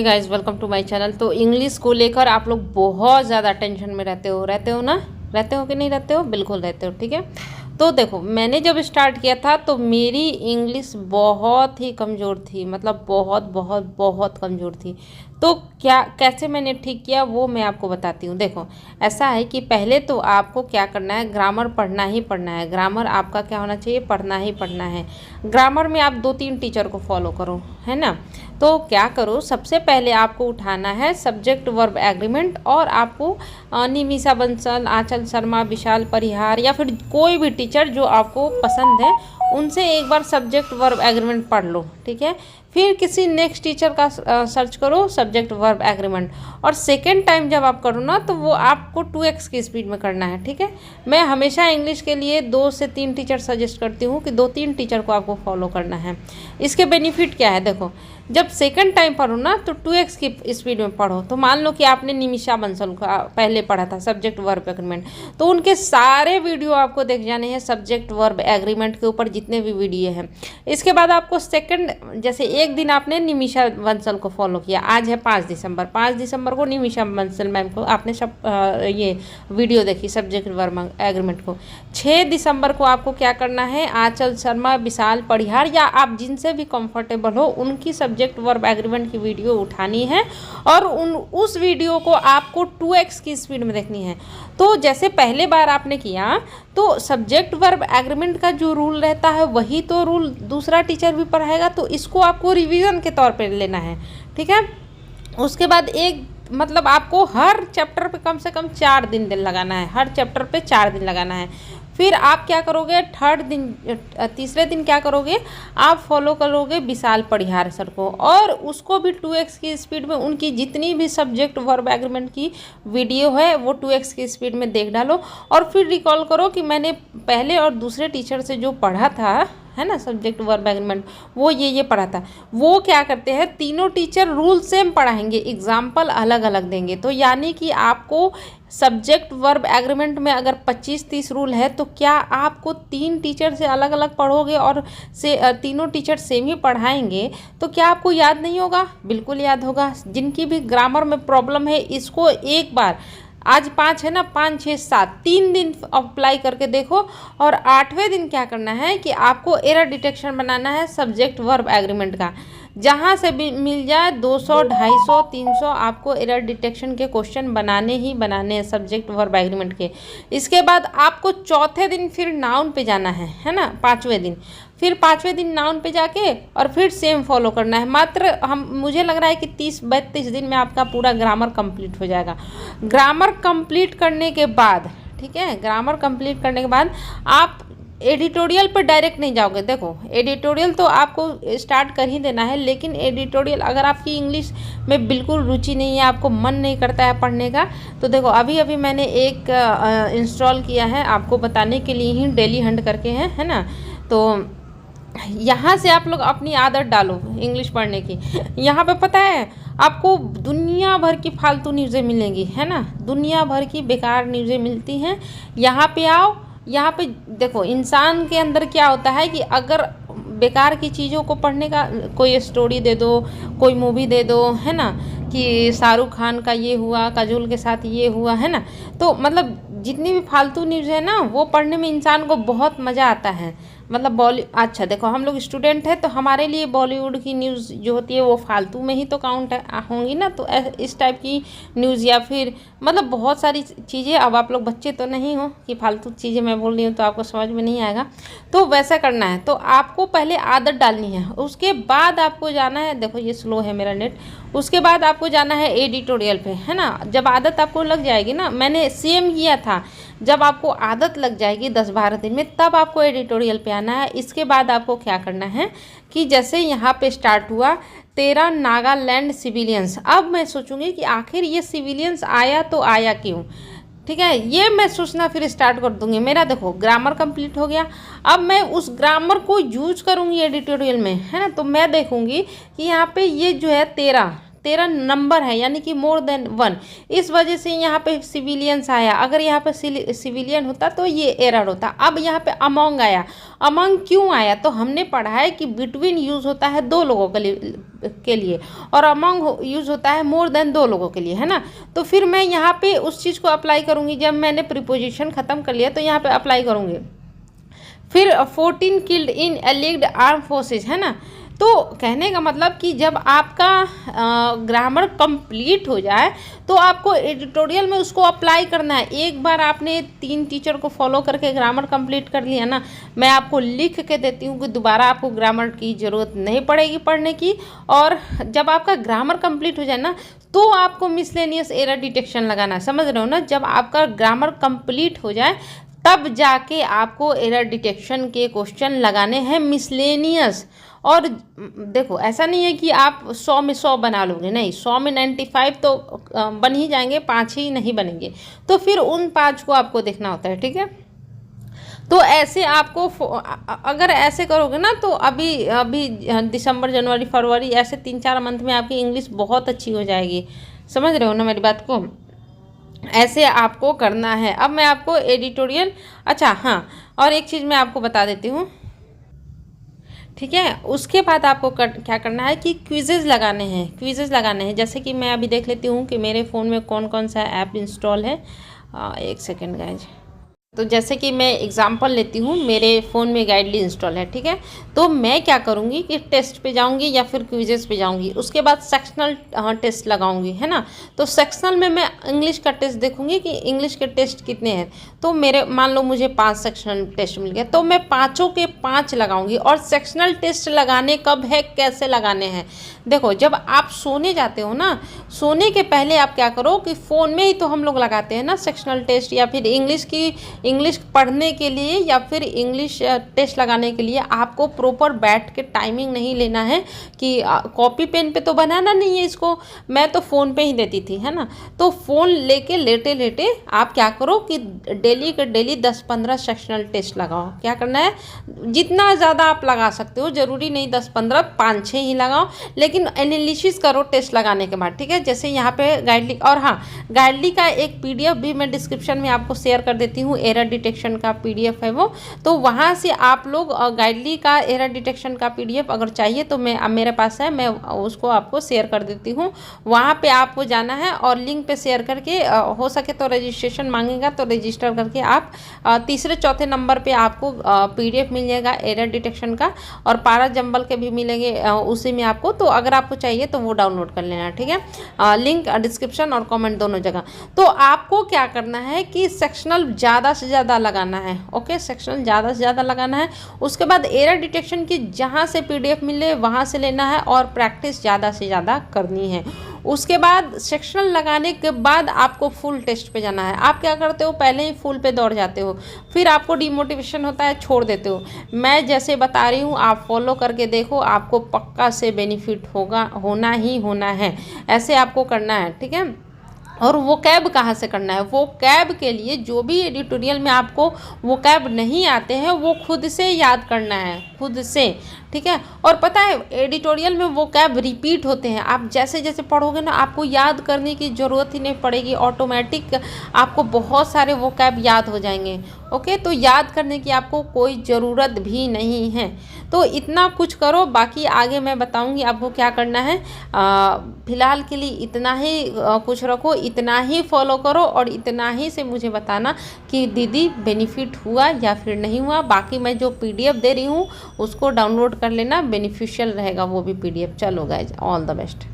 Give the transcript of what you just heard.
Guys, welcome to my channel. तो English को लेकर आप लोग बहुत ज़्यादा टेंशन में रहते हो ना? रहते हो कि नहीं रहते हो? बिल्कुल रहते हो, ठीक है। तो देखो, मैंने जब स्टार्ट किया था तो मेरी इंग्लिश बहुत ही कमज़ोर थी, मतलब बहुत बहुत बहुत कमज़ोर थी। तो क्या कैसे मैंने ठीक किया वो मैं आपको बताती हूँ। देखो, ऐसा है कि पहले तो आपको क्या करना है, ग्रामर पढ़ना ही पढ़ना है। ग्रामर आपका क्या होना चाहिए, पढ़ना ही पढ़ना है। ग्रामर में आप 2-3 टीचर को फॉलो करो, है ना। तो क्या करो, सबसे पहले आपको उठाना है सब्जेक्ट वर्ब एग्रीमेंट, और आपको निमिषा बंसल, आंचल शर्मा, विशाल परिहार या फिर कोई भी टीचर जो आपको पसंद है उनसे एक बार सब्जेक्ट वर्ब एग्रीमेंट पढ़ लो, ठीक है। फिर किसी नेक्स्ट टीचर का सर्च करो सब्जेक्ट वर्ब एग्रीमेंट, और सेकेंड टाइम जब आप करो ना तो वो आपको 2x की स्पीड में करना है, ठीक है। मैं हमेशा इंग्लिश के लिए 2 से 3 टीचर सजेस्ट करती हूँ कि 2-3 टीचर को आपको फॉलो करना है। इसके बेनिफिट क्या है, देखो, जब सेकंड टाइम पढ़ो ना तो 2x की स्पीड में पढ़ो। तो मान लो कि आपने निमिषा बंसल का पहले पढ़ा था सब्जेक्ट वर्ब एग्रीमेंट, तो उनके सारे वीडियो आपको देख जाने हैं सब्जेक्ट वर्ब एग्रीमेंट के ऊपर, जितने भी वीडियो हैं। इसके बाद आपको सेकंड, जैसे एक दिन आपने निमिषा बंसल को फॉलो किया, आज है 5 दिसंबर को निमिषा बंसल मैम को आपने ये वीडियो देखी सब्जेक्ट वर्ब एग्रीमेंट को। 6 दिसंबर को आपको क्या करना है, आंचल शर्मा, विशाल परिहार या आप जिनसे भी कंफर्टेबल हो उनकी सब्जेक्ट वर्ब एग्रीमेंट की वीडियो उठानी है, और उस वीडियो को आपको 2x की स्पीड में देखनी है। तो जैसे पहले बार आपने किया तो सब्जेक्ट वर्ब एग्रीमेंट का जो रूल रहता है वही तो रूल दूसरा टीचर भी पढ़ाएगा, तो इसको आपको रिवीजन के तौर पे लेना है, ठीक है। उसके बाद मतलब आपको हर चैप्टर पे कम से कम 4 दिन लगाना है, हर चैप्टर पे 4 दिन लगाना है। फिर आप क्या करोगे, तीसरे दिन क्या करोगे, आप फॉलो करोगे विशाल परिहार सर को, और उसको भी 2x की स्पीड में उनकी जितनी भी सब्जेक्ट वर्ब एग्रीमेंट की वीडियो है वो 2x की स्पीड में देख डालो। और फिर रिकॉल करो कि मैंने पहले और दूसरे टीचर से जो पढ़ा था, है ना, सब्जेक्ट वर्ब एग्रीमेंट, वो ये पढ़ा था। वो क्या करते हैं, तीनों टीचर रूल सेम पढ़ाएंगे, एग्जाम्पल अलग अलग देंगे। तो यानी कि आपको सब्जेक्ट वर्ब एग्रीमेंट में अगर 25-30 रूल है तो क्या आपको 3 टीचर से अलग अलग पढ़ोगे और तीनों टीचर सेम ही पढ़ाएंगे तो क्या आपको याद नहीं होगा? बिल्कुल याद होगा। जिनकी भी ग्रामर में प्रॉब्लम है, इसको एक बार, आज 5 है ना, 5, 6, 7, 3 दिन अप्लाई करके देखो, और 8वें दिन क्या करना है कि आपको एरर डिटेक्शन बनाना है सब्जेक्ट वर्ब एग्रीमेंट का। जहाँ से भी मिल जाए 200, 250, 300 आपको एरर डिटेक्शन के क्वेश्चन बनाने ही बनाने हैं सब्जेक्ट वर्ब एग्रीमेंट के। इसके बाद आपको चौथे दिन फिर नाउन पे जाना है ना, 5वें दिन, फिर 5वें दिन नाउन पे जाके और फिर सेम फॉलो करना है। मात्र मुझे लग रहा है कि 30-32 दिन में आपका पूरा ग्रामर कंप्लीट हो जाएगा। ग्रामर कंप्लीट करने के बाद, ठीक है, ग्रामर कंप्लीट करने के बाद आप एडिटोरियल पर डायरेक्ट नहीं जाओगे। देखो, एडिटोरियल तो आपको स्टार्ट कर ही देना है, लेकिन एडिटोरियल अगर आपकी इंग्लिश में बिल्कुल रुचि नहीं है, आपको मन नहीं करता है पढ़ने का, तो देखो अभी मैंने एक इंस्टॉल किया है आपको बताने के लिए ही, डेली हंट करके है ना। तो यहाँ से आप लोग अपनी आदत डालो इंग्लिश पढ़ने की। यहाँ पे पता है आपको दुनिया भर की फालतू न्यूज़ें मिलेंगी, है ना, दुनिया भर की बेकार न्यूज़ें मिलती हैं। यहाँ पे आओ, यहाँ पे देखो इंसान के अंदर क्या होता है कि अगर बेकार की चीज़ों को पढ़ने का, कोई स्टोरी दे दो, कोई मूवी दे दो, है ना, कि शाहरुख खान का ये हुआ, काजोल के साथ ये हुआ, है ना, तो मतलब जितनी भी फालतू न्यूज़ है ना वो पढ़ने में इंसान को बहुत मज़ा आता है। मतलब अच्छा देखो, हम लोग स्टूडेंट हैं तो हमारे लिए बॉलीवुड की न्यूज़ जो होती है वो फालतू में ही तो काउंट होंगी ना। तो इस टाइप की न्यूज़, या फिर मतलब बहुत सारी चीज़ें, अब आप लोग बच्चे तो नहीं हो कि फालतू चीज़ें मैं बोल रही हूँ तो आपको समझ में नहीं आएगा, तो वैसा करना है। तो आपको पहले आदत डालनी है, उसके बाद आपको जाना है, देखो ये स्लो है मेरा नेट, उसके बाद आपको जाना है एडिटोरियल पे, है ना। जब आदत आपको लग जाएगी ना, मैंने सेम किया था, जब आपको आदत लग जाएगी 10-12 दिन में, तब आपको एडिटोरियल पे आना है। इसके बाद आपको क्या करना है कि जैसे यहाँ पे स्टार्ट हुआ 13 नागालैंड सिविलियंस, अब मैं सोचूंगी कि आखिर ये सिविलियंस आया तो आया क्यों, ठीक है, ये मैं सोचना फिर स्टार्ट कर दूंगी। मेरा देखो ग्रामर कंप्लीट हो गया, अब मैं उस ग्रामर को यूज करूंगी एडिटोरियल में, है ना। तो मैं देखूंगी कि यहाँ पे ये जो है 13 13 नंबर है, यानी कि मोर देन 1। इस वजह से यहाँ पे सिविलियंस आया। अगर यहाँ पे सिविलियन होता तो ये एरर होता। अब यहाँ पे अमोंग आया। अमंग क्यों आया? तो हमने पढ़ा है कि बिटवीन यूज़ होता है 2 लोगों के लिए और अमंग यूज़ होता है मोर देन 2 लोगों के लिए, है ना। तो फिर मैं यहाँ पे उस चीज़ को अप्लाई करूँगी। जब मैंने प्रीपोजिशन ख़त्म कर लिया तो यहाँ पे अप्लाई करूँगी। फिर 14 किल्ड इन एलिग्ड आर्म फोर्सेज, है ना। तो कहने का मतलब कि जब आपका ग्रामर कंप्लीट हो जाए तो आपको एडिटोरियल में उसको अप्लाई करना है। एक बार आपने 3 टीचर को फॉलो करके ग्रामर कंप्लीट कर लिया ना, मैं आपको लिख के देती हूँ कि दोबारा आपको ग्रामर की ज़रूरत नहीं पड़ेगी पढ़ने की। और जब आपका ग्रामर कंप्लीट हो जाए ना तो आपको मिसलेनियस एरर डिटेक्शन लगाना है, समझ रहे हो ना। जब आपका ग्रामर कंप्लीट हो जाए तब जाके आपको एरर डिटेक्शन के क्वेश्चन लगाने हैं मिसलेनियस। और देखो ऐसा नहीं है कि आप 100 में 100 बना लोगे, नहीं, 100 में 95 तो बन ही जाएंगे, 5 ही नहीं बनेंगे। तो फिर उन 5 को आपको देखना होता है, ठीक है। तो ऐसे आपको अगर ऐसे करोगे ना तो अभी दिसंबर, जनवरी, फरवरी ऐसे 3-4 मंथ में आपकी इंग्लिश बहुत अच्छी हो जाएगी। समझ रहे हो ना मेरी बात को। ऐसे आपको करना है। अब मैं आपको एडिटोरियल, अच्छा हाँ, और एक चीज़ मैं आपको बता देती हूँ, ठीक है। उसके बाद आपको क्या करना है कि क्विज़ेज़ लगाने हैं। क्विज़ेज़ लगाने हैं, जैसे कि मैं अभी देख लेती हूँ कि मेरे फ़ोन में कौन कौन सा ऐप इंस्टॉल है। एक सेकेंड गाइज। तो जैसे कि मैं एग्जांपल लेती हूँ, मेरे फ़ोन में गाइडली इंस्टॉल है, ठीक है। तो मैं क्या करूँगी कि टेस्ट पे जाऊँगी या फिर क्विजेस पे जाऊँगी, उसके बाद सेक्शनल टेस्ट लगाऊँगी, है ना। तो सेक्शनल में मैं इंग्लिश का टेस्ट देखूँगी कि इंग्लिश के टेस्ट कितने हैं। तो मेरे मान लो मुझे 5 सेक्शनल टेस्ट मिल गए तो मैं 5 के 5 लगाऊंगी। और सेक्शनल टेस्ट लगाने कब है, कैसे लगाने हैं, देखो जब आप सोने जाते हो ना, सोने के पहले आप क्या करो कि फ़ोन में ही तो हम लोग लगाते हैं ना सेक्शनल टेस्ट, या फिर इंग्लिश पढ़ने के लिए या फिर इंग्लिश टेस्ट लगाने के लिए आपको प्रॉपर बैठ के टाइमिंग नहीं लेना है कि कॉपी पेन पे तो बनाना नहीं है इसको। मैं तो फ़ोन पे ही देती थी, है ना। तो फ़ोन लेके लेटे लेटे आप क्या करो कि डेली के डेली 10-15 सेक्शनल टेस्ट लगाओ। क्या करना है, जितना ज़्यादा आप लगा सकते हो, ज़रूरी नहीं 10-15, 5-6 ही लगाओ, लेकिन एनालिसिस करो टेस्ट लगाने के बाद, ठीक है। जैसे यहाँ पे गाइडली, और हाँ गाइडली का एक PDF भी मैं डिस्क्रिप्शन में आपको शेयर कर देती हूँ। एरर डिटेक्शन का PDF है वो, तो वहाँ से आप लोग गाइडली का एरर डिटेक्शन का PDF अगर चाहिए तो मेरे पास है, मैं उसको आपको शेयर कर देती हूँ। वहाँ पे आपको जाना है और लिंक पे शेयर करके हो सके तो रजिस्ट्रेशन मांगेगा तो रजिस्टर करके आप 3-4 नंबर पे आपको PDF मिल जाएगा एरर डिटेक्शन का, और पारा जंबल के भी मिलेंगे उसी में आपको। तो अगर आपको चाहिए तो वो डाउनलोड कर लेना, ठीक है। लिंक डिस्क्रिप्शन और कमेंट दोनों जगह। तो आपको क्या करना है कि सेक्शनल ज़्यादा से ज़्यादा लगाना है, ओके, सेक्शनल ज़्यादा से ज़्यादा लगाना है। उसके बाद एरर डिटेक्शन की जहाँ से PDF मिले वहाँ से लेना है और प्रैक्टिस ज़्यादा से ज़्यादा करनी है। उसके बाद सेक्शनल लगाने के बाद आपको फुल टेस्ट पे जाना है। आप क्या करते हो, पहले ही फुल पे दौड़ जाते हो, फिर आपको डिमोटिवेशन होता है, छोड़ देते हो। मैं जैसे बता रही हूँ आप फॉलो करके देखो, आपको पक्का से बेनिफिट होना ही होना है। ऐसे आपको करना है, ठीक है। और वो कैब कहाँ से करना है, वो कैब के लिए जो भी एडिटोरियल में आपको वो कैब नहीं आते हैं वो खुद से याद करना है, खुद से, ठीक है। और पता है एडिटोरियल में वो कैब रिपीट होते हैं, आप जैसे जैसे पढ़ोगे ना आपको याद करने की ज़रूरत ही नहीं पड़ेगी, ऑटोमेटिक आपको बहुत सारे वो कैब याद हो जाएंगे, ओके। तो याद करने की आपको कोई ज़रूरत भी नहीं है। तो इतना कुछ करो, बाकी आगे मैं बताऊंगी आपको क्या करना है। फ़िलहाल के लिए इतना ही कुछ रखो, इतना ही फॉलो करो और इतना ही से मुझे बताना कि दीदी बेनिफिट हुआ या फिर नहीं हुआ। बाकी मैं जो PDF दे रही हूँ उसको डाउनलोड कर लेना, बेनिफिशियल रहेगा वो भी PDF। चलो गाइज, ऑल द बेस्ट।